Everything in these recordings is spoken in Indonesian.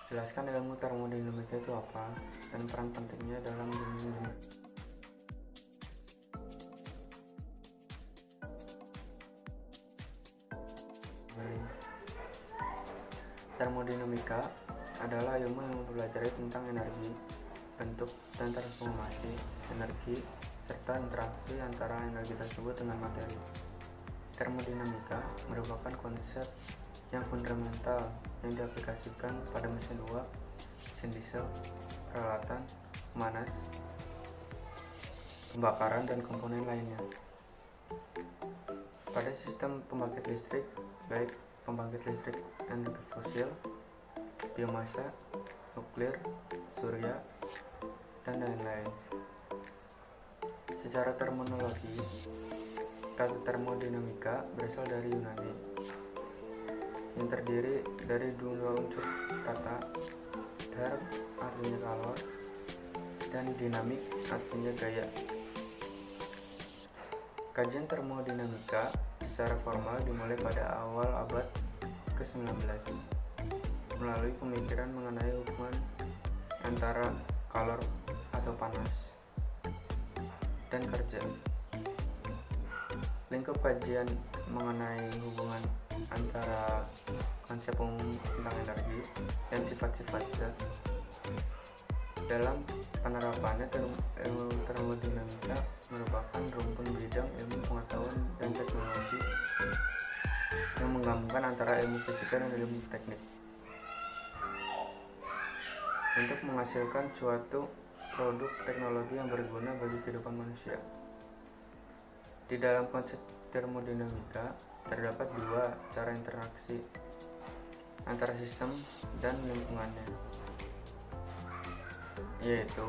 Jelaskan ilmu termodinamika itu apa dan peran pentingnya dalam dunia. Termodinamika adalah ilmu yang mempelajari tentang energi, bentuk dan transformasi energi, serta interaksi antara energi tersebut dengan materi. Termodinamika merupakan konsep yang fundamental yang diaplikasikan pada mesin uap, mesin diesel, peralatan pemanas, pembakaran, dan komponen lainnya. Pada sistem pembangkit listrik, baik pembangkit listrik energi fosil, biomasa, nuklir, surya, dan lain-lain. Secara terminologi, kata termodinamika berasal dari Yunani, yang terdiri dari dua unsur kata, term artinya kalor, dan dinamik artinya gaya. Kajian termodinamika secara formal dimulai pada awal abad ke-19 melalui pemikiran mengenai hubungan antara kalor atau panas dan kerja. Lingkup kajian mengenai hubungan antara konsep umum tentang energi dan sifat-sifatnya. Dalam penerapannya, ilmu termodinamika merupakan rumpun bidang ilmu pengetahuan dan teknologi yang menggabungkan antara ilmu fisika dan ilmu teknik untuk menghasilkan suatu produk teknologi yang berguna bagi kehidupan manusia. Di dalam konsep termodinamika terdapat dua cara interaksi antara sistem dan lingkungannya, yaitu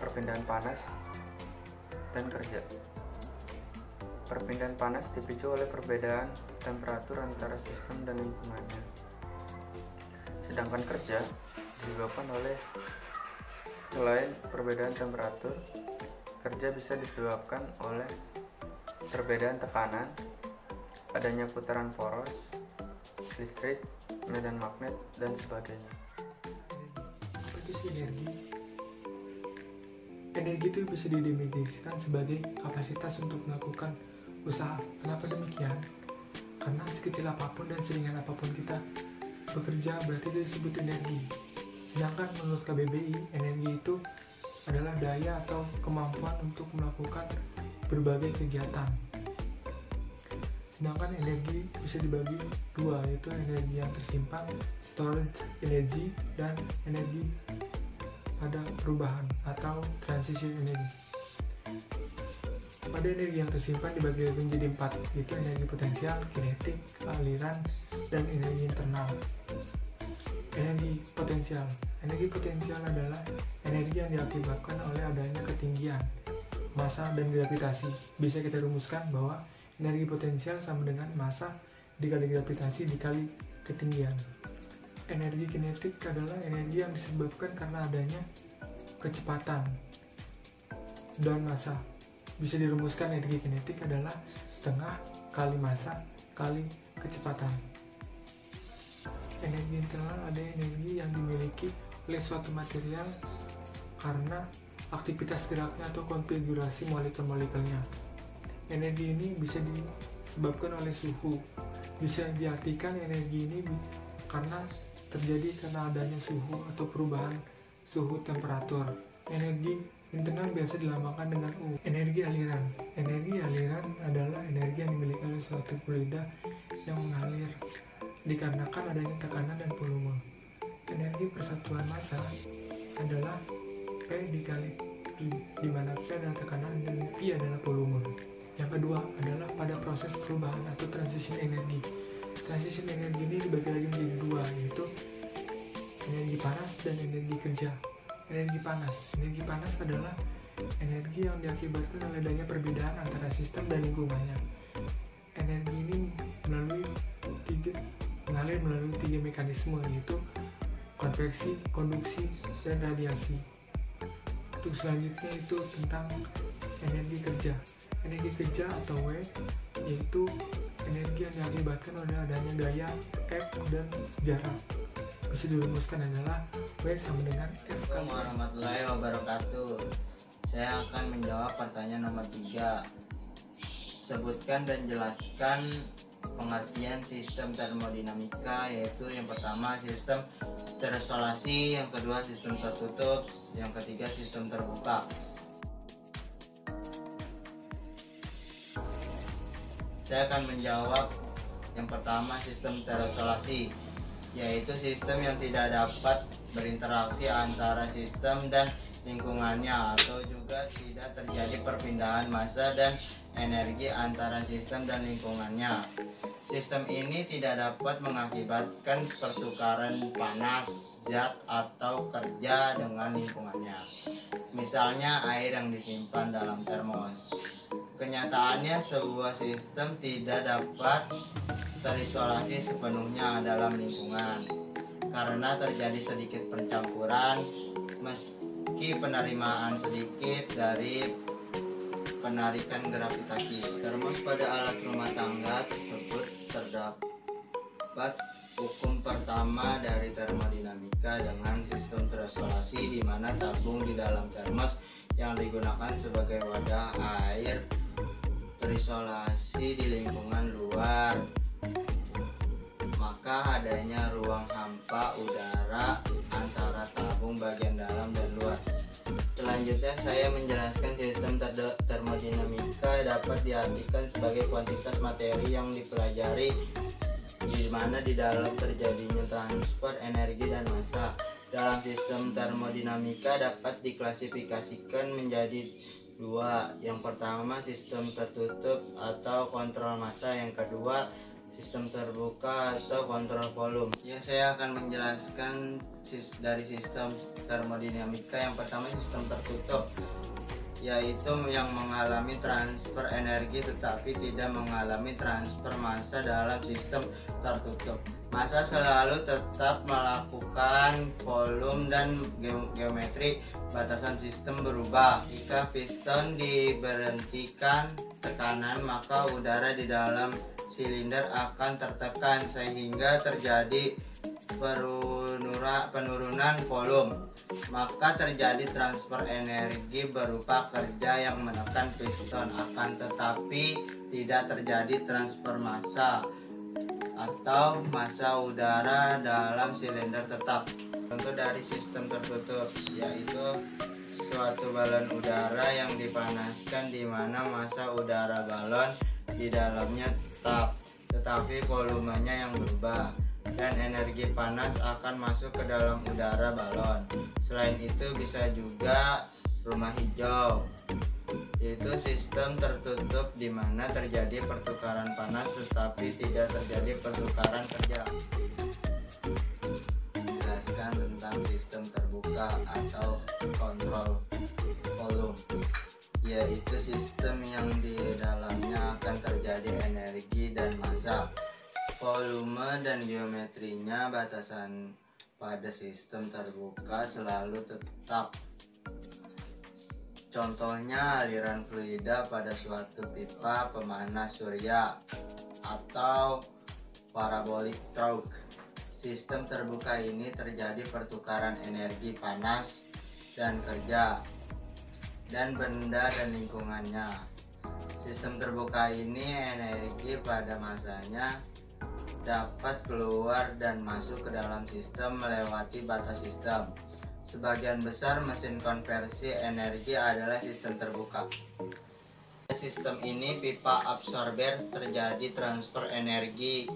perpindahan panas dan kerja. Perpindahan panas dipicu oleh perbedaan temperatur antara sistem dan lingkungannya, sedangkan kerja disebabkan oleh selain perbedaan temperatur, kerja bisa disebabkan oleh perbedaan tekanan, adanya putaran poros, listrik, medan magnet, dan sebagainya. Apa itu sih energi? Energi itu bisa didefinisikan sebagai kapasitas untuk melakukan usaha. Kenapa demikian? Karena sekecil apapun dan seringan apapun kita bekerja berarti itu disebut energi. Sedangkan menurut KBBI, energi itu adalah daya atau kemampuan untuk melakukan berbagai kegiatan. Sedangkan energi bisa dibagi dua, yaitu energi yang tersimpan, storage energy, dan energi pada perubahan atau transisi energi. Pada energi yang tersimpan dibagi menjadi 4, yaitu energi potensial, kinetik, aliran, dan energi internal. Energi potensial adalah energi yang diakibatkan oleh adanya ketinggian, massa, dan gravitasi. Bisa kita rumuskan bahwa energi potensial sama dengan massa dikali gravitasi dikali ketinggian. Energi kinetik adalah energi yang disebabkan karena adanya kecepatan dan massa. Bisa dirumuskan energi kinetik adalah setengah kali massa kali kecepatan. Energi internal ada energi yang dimiliki oleh suatu material karena aktivitas geraknya atau konfigurasi molekul-molekulnya. Energi ini bisa disebabkan oleh suhu. Bisa diartikan energi ini karena adanya suhu atau perubahan suhu temperatur. Energi internal biasa dilambangkan dengan U. Energi aliran adalah energi yang dimiliki oleh suatu fluida yang mengalir dikarenakan adanya tekanan dan volume. Energi persatuan massa adalah P dikali I, di mana P adalah tekanan dan I adalah volume. Yang kedua adalah pada proses perubahan atau transition energi. Transition energi ini dibagi lagi menjadi dua, yaitu energi panas dan energi kerja. Energi panas adalah energi yang diakibatkan oleh adanya perbedaan antara sistem dan lingkungannya. Energi ini mengalir melalui tiga mekanisme, yaitu konveksi, konduksi, dan radiasi. Untuk selanjutnya itu tentang energi kerja. Energi kerja atau W yaitu energi yang diakibatkan oleh adanya gaya F dan jarak. bisa dirumuskan adalah W sama dengan F kali. Assalamualaikum warahmatullahi wabarakatuh. Saya akan menjawab pertanyaan nomor 3. Sebutkan dan jelaskan pengertian sistem termodinamika, yaitu yang pertama sistem terisolasi, yang kedua sistem tertutup, yang ketiga sistem terbuka. Saya akan menjawab yang pertama sistem terisolasi, yaitu sistem yang tidak dapat berinteraksi antara sistem dan lingkungannya, atau juga tidak terjadi perpindahan massa dan energi antara sistem dan lingkungannya. Sistem ini tidak dapat mengakibatkan pertukaran panas, zat, atau kerja dengan lingkungannya. Misalnya air yang disimpan dalam termos. Kenyataannya sebuah sistem tidak dapat terisolasi sepenuhnya dalam lingkungan karena terjadi sedikit pencampuran meski penerimaan sedikit dari penarikan gravitasi. Termos pada alat rumah tangga tersebut terdapat hukum pertama dari termodinamika dengan sistem terisolasi, di mana tabung di dalam termos yang digunakan sebagai wadah air terisolasi di lingkungan luar, maka adanya ruang hampa udara antara tabung bagian dalam dan luar. Selanjutnya saya menjelaskan sistem termodinamika dapat diartikan sebagai kuantitas materi yang dipelajari, di mana di dalam terjadinya transfer energi dan massa. Dalam sistem termodinamika dapat diklasifikasikan menjadi dua. Yang pertama sistem tertutup atau kontrol massa, yang kedua sistem terbuka atau kontrol volume. Ya, saya akan menjelaskan dari sistem termodinamika. Yang pertama sistem tertutup, yaitu yang mengalami transfer energi tetapi tidak mengalami transfer massa. Dalam sistem tertutup, massa selalu tetap melakukan volume dan geometri batasan sistem berubah. Jika piston diberhentikan tekanan, maka udara di dalam silinder akan tertekan sehingga terjadi penurunan volume. Maka terjadi transfer energi berupa kerja yang menekan piston, akan tetapi tidak terjadi transfer massa atau massa udara dalam silinder tetap. Contoh dari sistem tertutup yaitu suatu balon udara yang dipanaskan, di mana massa udara balon di dalamnya tetap, tetapi volumenya yang berubah, dan energi panas akan masuk ke dalam udara balon. Selain itu bisa juga rumah hijau, yaitu sistem tertutup di mana terjadi pertukaran panas tetapi tidak terjadi pertukaran kerja. Jelaskan tentang sistem terbuka atau kontrol volume, yaitu sistem yang di dalamnya akan terjadi energi dan massa. Volume dan geometrinya batasan pada sistem terbuka selalu tetap. Contohnya aliran fluida pada suatu pipa pemanas surya atau parabolic trough. Sistem terbuka ini terjadi pertukaran energi panas dan kerja dan benda dan lingkungannya. Sistem terbuka ini energi pada masanya dapat keluar dan masuk ke dalam sistem melewati batas sistem. Sebagian besar mesin konversi energi adalah sistem terbuka. Sistem ini pipa absorber, terjadi transfer energi,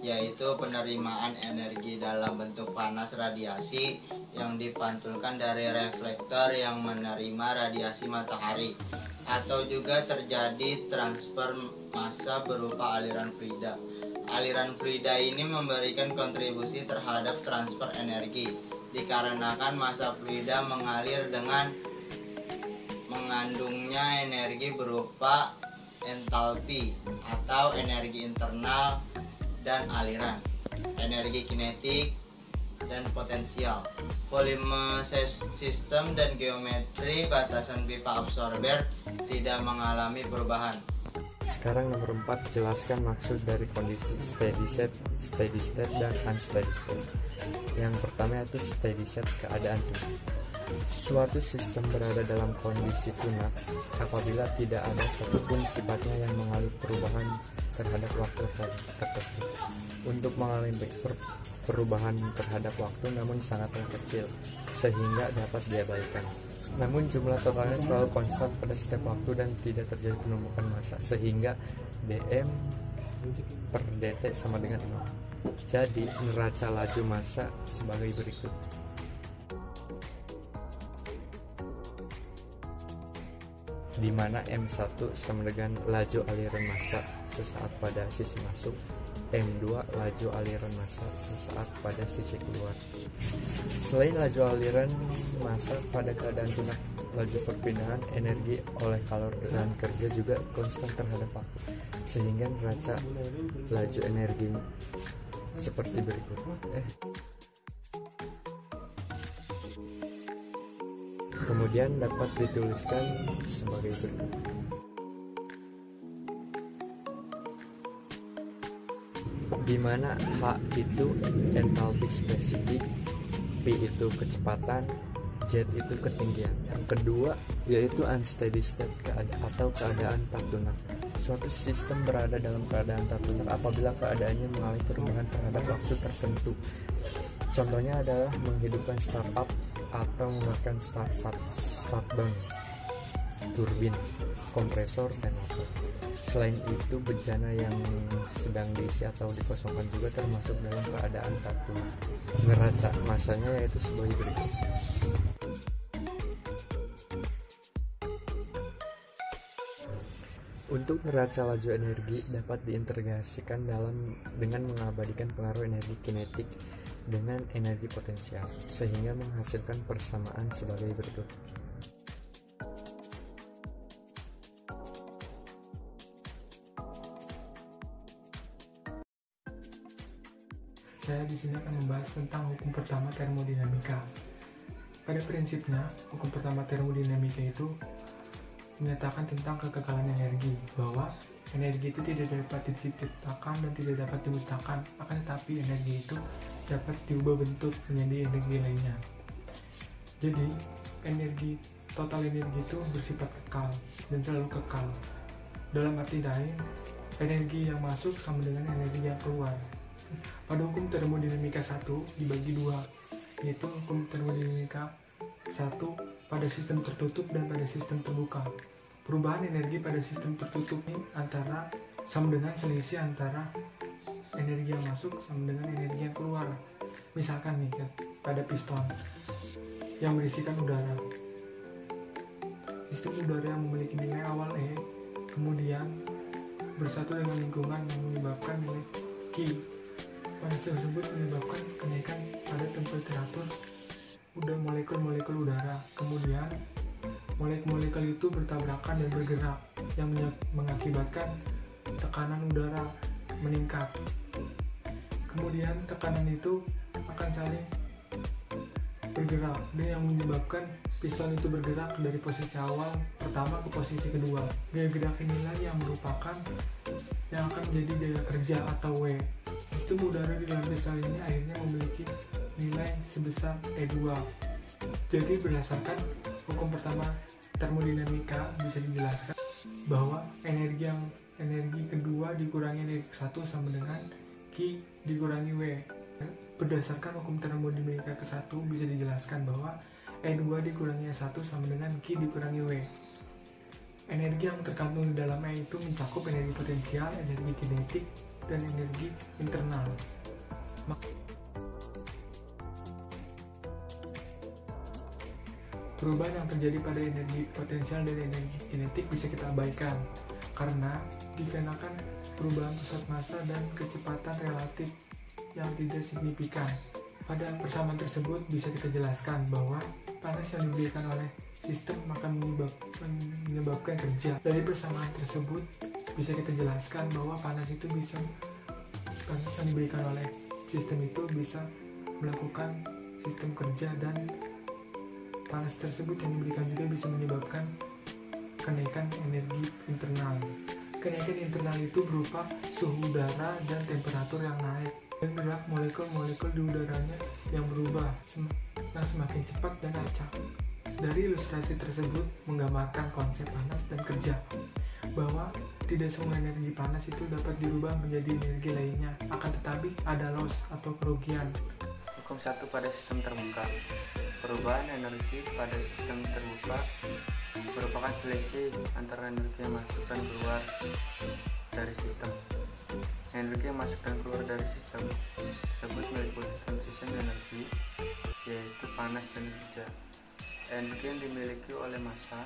yaitu penerimaan energi dalam bentuk panas radiasi yang dipantulkan dari reflektor yang menerima radiasi matahari, atau juga terjadi transfer massa berupa aliran fluida. Aliran fluida ini memberikan kontribusi terhadap transfer energi dikarenakan massa fluida mengalir dengan mengandungnya energi berupa entalpi atau energi internal dan aliran, energi kinetik dan potensial. Volume sistem dan geometri batasan pipa absorber tidak mengalami perubahan. Sekarang nomor 4, jelaskan maksud dari kondisi steady state, dan unsteady state. Yang pertama yaitu steady state, keadaan tunak. Suatu sistem berada dalam kondisi tunak apabila tidak ada satupun sifatnya yang mengalami perubahan terhadap waktu tertentu. Untuk mengalami perubahan terhadap waktu namun sangatlah kecil sehingga dapat diabaikan. Namun jumlah totalnya selalu konstan pada setiap waktu dan tidak terjadi penumpukan massa sehingga dm per dt sama dengan 0. Jadi neraca laju massa sebagai berikut. Di mana M1 sama dengan laju aliran massa sesaat pada sisi masuk, M2 laju aliran massa sesaat pada sisi keluar. Selain laju aliran massa pada keadaan tunak, laju perpindahan energi oleh kalor dan kerja juga konstan terhadap waktu, sehingga neraca laju energi seperti berikut. Kemudian dapat dituliskan sebagai berikut. Di mana H itu entalpi spesifik, P itu kecepatan, Z itu ketinggian. Yang kedua yaitu unsteady state atau keadaan tak tunak. Suatu sistem berada dalam keadaan tak tunak apabila keadaannya mengalami perubahan terhadap waktu tertentu. Contohnya adalah menghidupkan startup atau mematikan shutdown turbin, kompresor, dan motor. Selain itu, bejana yang sedang diisi atau dikosongkan juga termasuk dalam keadaan tak tunak. Neraca massanya yaitu sebagai berikut. Untuk neraca laju energi dapat diintegrasikan dengan mengabadikan pengaruh energi kinetik dengan energi potensial sehingga menghasilkan persamaan sebagai berikut. Saya di sini akan membahas tentang hukum pertama termodinamika. Pada prinsipnya, hukum pertama termodinamika itu menyatakan tentang kekekalan energi, bahwa energi itu tidak dapat diciptakan dan tidak dapat dimusnahkan, akan tetapi energi itu dapat diubah bentuk menjadi energi lainnya. Jadi, total energi itu bersifat kekal dan selalu kekal. Dalam arti lain, energi yang masuk sama dengan energi yang keluar. Pada hukum termodinamika 1 dibagi dua, yaitu hukum termodinamika 1 pada sistem tertutup dan pada sistem terbuka. Perubahan energi pada sistem tertutup ini sama dengan selisih antara energi yang masuk sama dengan energi yang keluar. Misalkan nih, pada piston yang berisikan udara. Sistem udara yang memiliki nilai awal E, kemudian bersatu dengan lingkungan yang menyebabkan nilai Q. Panas tersebut menyebabkan kenaikan pada temperatur molekul-molekul udara. Kemudian molekul-molekul itu bertabrakan dan bergerak yang mengakibatkan tekanan udara meningkat. Kemudian tekanan itu akan saling bergerak dan yang menyebabkan piston itu bergerak dari posisi awal pertama ke posisi kedua. Gaya gerak inilah yang merupakan yang akan menjadi gaya kerja atau W. Sistem udara di dalam piston ini akhirnya memiliki nilai sebesar E2. Jadi berdasarkan hukum pertama termodinamika bisa dijelaskan bahwa energi kedua dikurangi energi satu sama dengan Q dikurangi W. Berdasarkan hukum termodinamika ke-1 bisa dijelaskan bahwa E2 dikurangi E1 sama dengan Q dikurangi W. Energi yang terkandung di dalam E itu mencakup energi potensial, energi kinetik, dan energi internal. Perubahan yang terjadi pada energi potensial dan energi kinetik bisa kita abaikan karena dikarenakan perubahan pusat massa dan kecepatan relatif yang tidak signifikan. Pada persamaan tersebut bisa kita jelaskan bahwa panas yang diberikan oleh sistem akan menyebabkan kerja. Dari persamaan tersebut bisa kita jelaskan bahwa panas yang diberikan oleh sistem itu bisa melakukan sistem kerja, dan panas tersebut yang diberikan juga bisa menyebabkan kenaikan energi internal. kenaikan internal itu berupa suhu udara dan temperatur yang naik, dan gerak molekul-molekul di udaranya yang berubah semakin cepat dan acak. Dari ilustrasi tersebut menggambarkan konsep panas dan kerja, bahwa tidak semua energi panas itu dapat dirubah menjadi energi lainnya, akan tetapi ada loss atau kerugian. Hukum 1 pada sistem terbuka. Perubahan energi pada sistem terbuka merupakan selisih antara energi yang masuk dan keluar dari sistem. Energi yang masuk dan keluar dari sistem tersebut meliputi transition energi, yaitu panas dan kerja. Energi yang dimiliki oleh massa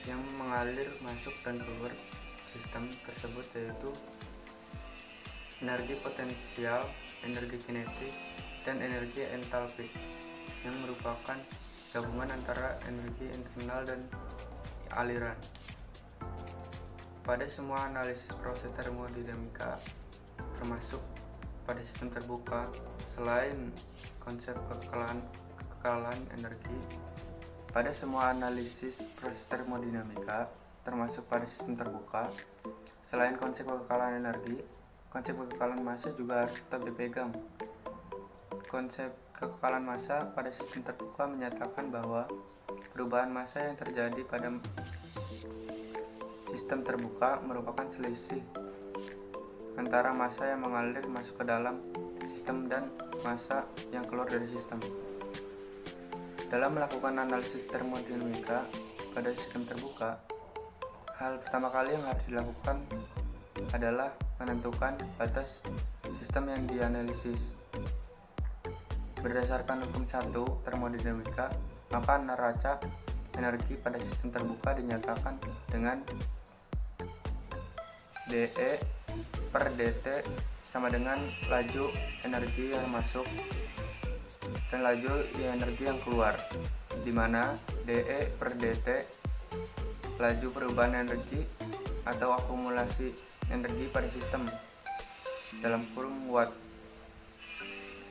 yang mengalir masuk dan keluar sistem tersebut yaitu energi potensial, energi kinetik, dan energi entalpi, yang merupakan gabungan antara energi internal dan aliran. Pada semua analisis proses termodinamika, termasuk pada sistem terbuka, selain konsep kekekalan energi, pada semua analisis proses termodinamika, termasuk pada sistem terbuka, selain konsep kekekalan energi, konsep kekekalan massa juga harus tetap dipegang. Konsep kekekalan massa pada sistem terbuka menyatakan bahwa perubahan massa yang terjadi pada sistem terbuka merupakan selisih antara massa yang mengalir masuk ke dalam sistem dan massa yang keluar dari sistem. Dalam melakukan analisis termodinamika pada sistem terbuka, hal pertama kali yang harus dilakukan adalah menentukan batas sistem yang dianalisis. Berdasarkan hukum 1 termodinamika, maka neraca energi pada sistem terbuka dinyatakan dengan dE per dt sama dengan laju energi yang masuk dan laju energi yang keluar, di mana dE per dt laju perubahan energi atau akumulasi energi pada sistem dalam kurung watt.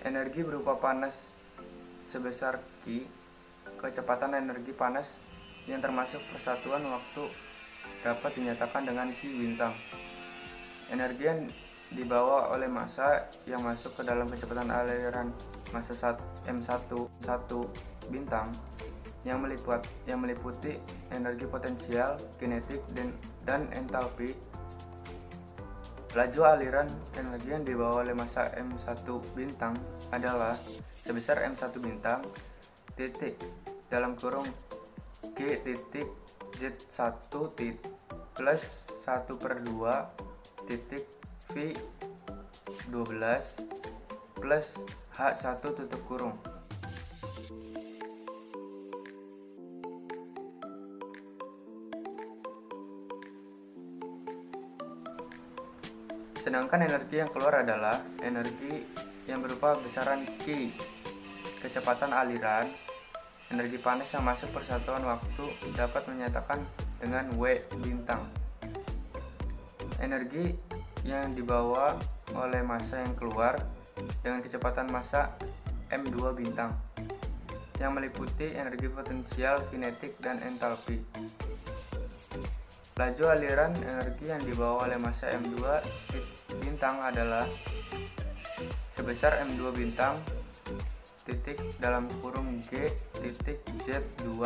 Energi berupa panas sebesar Q, kecepatan energi panas yang termasuk persatuan waktu dapat dinyatakan dengan Q bintang. Energi yang dibawa oleh massa yang masuk ke dalam kecepatan aliran massa M1 bintang yang meliputi energi potensial, kinetik, dan entalpi. Laju aliran energi yang dibawa oleh massa M1 bintang adalah sebesar M1 bintang titik dalam kurung G titik Z1 titik plus 1/2 titik V12 plus H1 tutup kurung. Sedangkan energi yang keluar adalah energi yang berupa besaran Q, kecepatan aliran, energi panas yang masuk persatuan waktu dapat menyatakan dengan W bintang. Energi yang dibawa oleh massa yang keluar dengan kecepatan massa M2 bintang yang meliputi energi potensial, kinetik, dan entalpi. Laju aliran energi yang dibawa oleh massa M2 bintang adalah sebesar M2 bintang titik dalam kurung G titik Z2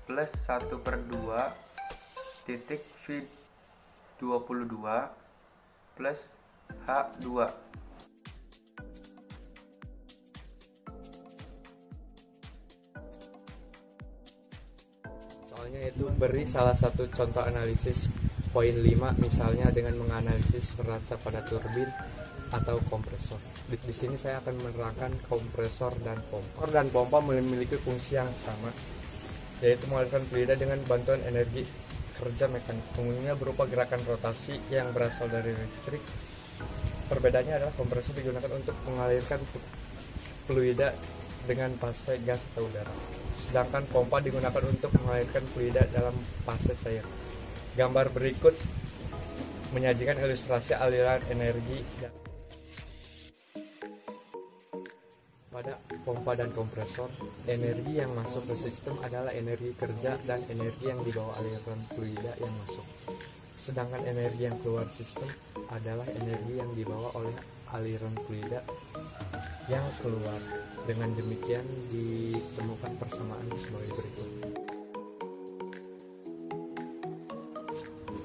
plus 1/2 titik V22 plus H2. Soalnya itu beri salah satu contoh analisis poin 5 misalnya dengan menganalisis neraca pada turbin atau kompresor. Di sini saya akan menerangkan kompresor dan pompa. Kompresor dan pompa memiliki fungsi yang sama, yaitu mengalirkan fluida dengan bantuan energi kerja mekanik, umumnya berupa gerakan rotasi yang berasal dari listrik. Perbedaannya adalah kompresor digunakan untuk mengalirkan fluida dengan fase gas atau udara, sedangkan pompa digunakan untuk mengalirkan fluida dalam fase cair. Gambar berikut menyajikan ilustrasi aliran energi pada pompa dan kompresor. Energi yang masuk ke sistem adalah energi kerja dan energi yang dibawa aliran fluida yang masuk. Sedangkan energi yang keluar sistem adalah energi yang dibawa oleh aliran fluida yang keluar. Dengan demikian ditemukan persamaan sebagai berikut.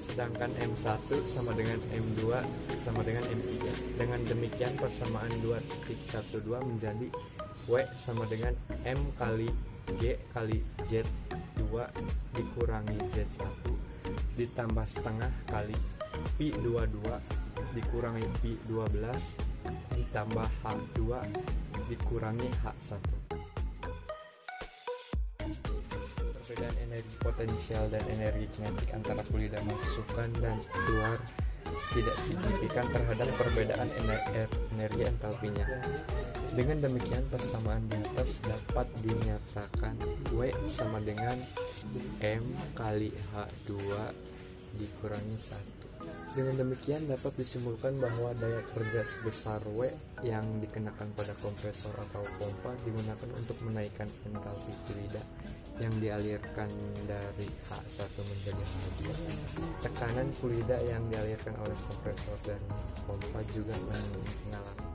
Sedangkan M1 sama dengan M2 sama dengan M3. Dengan demikian persamaan 2.12 menjadi W sama dengan M kali G kali Z2 dikurangi Z1 ditambah setengah kali Pi22 dikurangi Pi12 ditambah H2 dikurangi H1. Perbedaan energi potensial dan energi kinetik antara fluida masukkan dan keluar tidak signifikan terhadap perbedaan energi entalpinya. Dengan demikian persamaan di atas dapat dinyatakan W sama dengan M kali H2 dikurangi 1. Dengan demikian dapat disimpulkan bahwa daya kerja sebesar W yang dikenakan pada kompresor atau pompa digunakan untuk menaikkan entalpi fluida yang dialirkan dari H1 menjadi H2. Tekanan fluida yang dialirkan oleh kompresor dan pompa juga mengalami